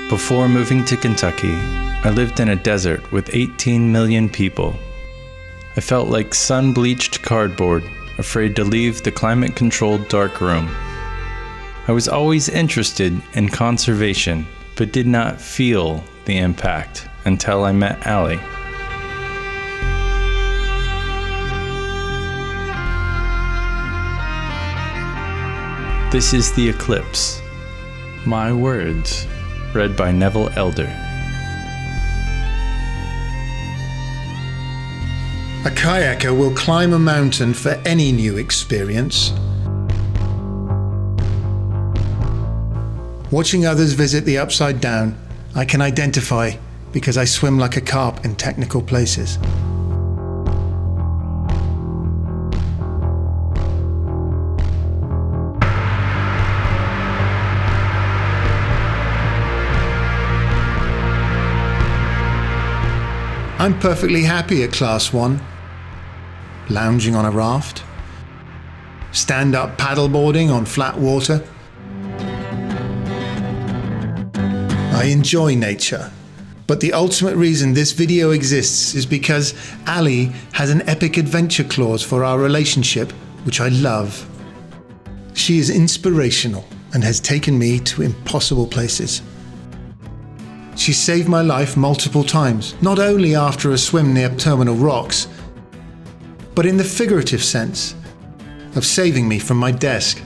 Before moving to Kentucky, I lived in a desert with 18 million people. I felt like sun-bleached cardboard, afraid to leave the climate-controlled dark room. I was always interested in conservation, but did not feel the impact until I met Allie. This is The Eclipse. My words, read by Neville Elder. A kayaker will climb a mountain for any new experience. Watching others visit the upside down, I can identify because I swim like a carp in technical places. I'm perfectly happy at Class 1, lounging on a raft, stand-up paddleboarding on flat water. I enjoy nature, but the ultimate reason this video exists is because Allie has an epic adventure clause for our relationship, which I love. She is inspirational and has taken me to impossible places. She saved my life multiple times, not only after a swim near terminal rocks, but in the figurative sense of saving me from my desk.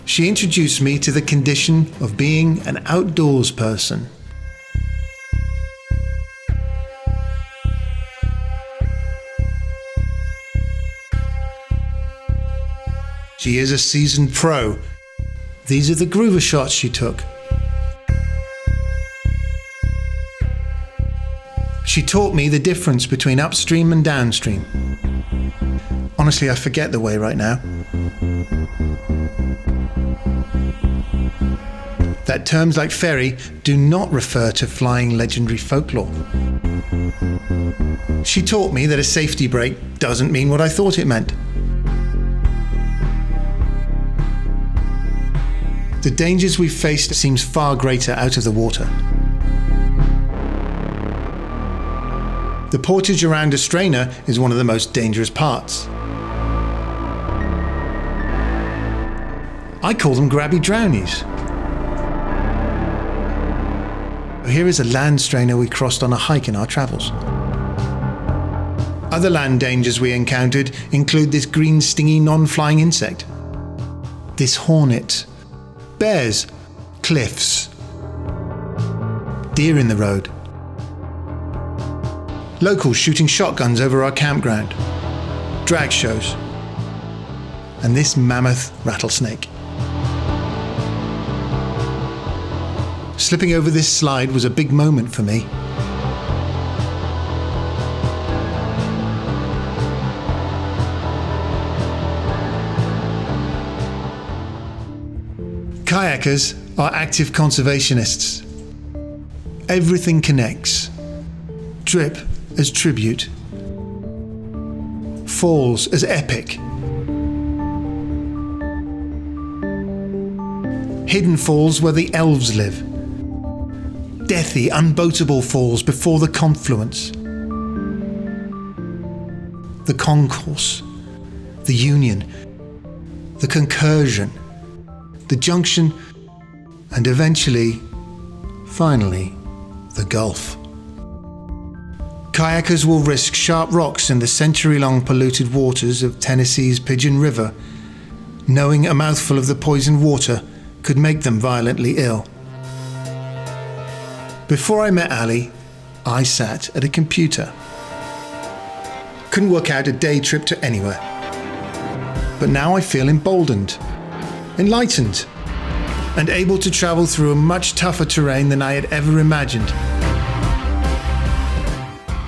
She introduced me to the condition of being an outdoors person. She is a seasoned pro. These are the groover shots she took. She taught me the difference between upstream and downstream. Honestly, I forget the way right now. That terms like ferry do not refer to flying legendary folklore. She taught me that a safety brake doesn't mean what I thought it meant. The dangers we've faced seems far greater out of the water. The portage around a strainer is one of the most dangerous parts. I call them grabby drownies. Here is a land strainer we crossed on a hike in our travels. Other land dangers we encountered include this green stingy non-flying insect, this hornet, bears, cliffs, deer in the road, locals shooting shotguns over our campground, drag shows, and this mammoth rattlesnake. Slipping over this slide was a big moment for me. Kayakers are active conservationists. Everything connects. Drip as tribute, falls as epic, hidden falls where the elves live, deathy, unboatable falls before the confluence, the concourse, the union, the concursion, the junction, and eventually, finally, the gulf. Kayakers will risk sharp rocks in the century-long polluted waters of Tennessee's Pigeon River, knowing a mouthful of the poisoned water could make them violently ill. Before I met Allie, I sat at a computer. Couldn't work out a day trip to anywhere. But now I feel emboldened, enlightened, and able to travel through a much tougher terrain than I had ever imagined.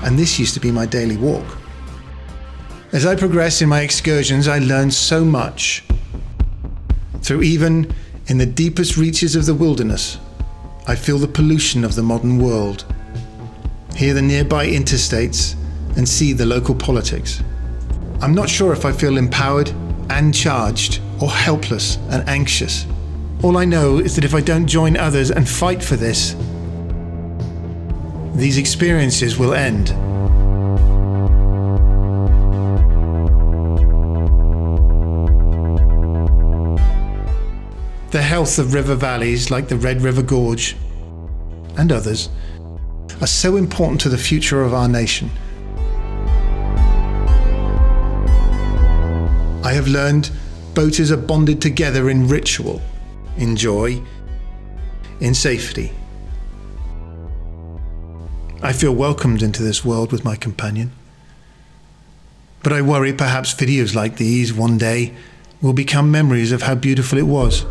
And this used to be my daily walk. As I progress in my excursions, I learn so much. Through even in the deepest reaches of the wilderness, I feel the pollution of the modern world, hear the nearby interstates, and see the local politics. I'm not sure if I feel empowered and charged, or helpless and anxious. All I know is that if I don't join others and fight for this, these experiences will end. The health of river valleys like the Red River Gorge and others are so important to the future of our nation. I have learned boaters are bonded together in ritual, in joy, in safety. I feel welcomed into this world with my companion. But I worry perhaps videos like these one day will become memories of how beautiful it was.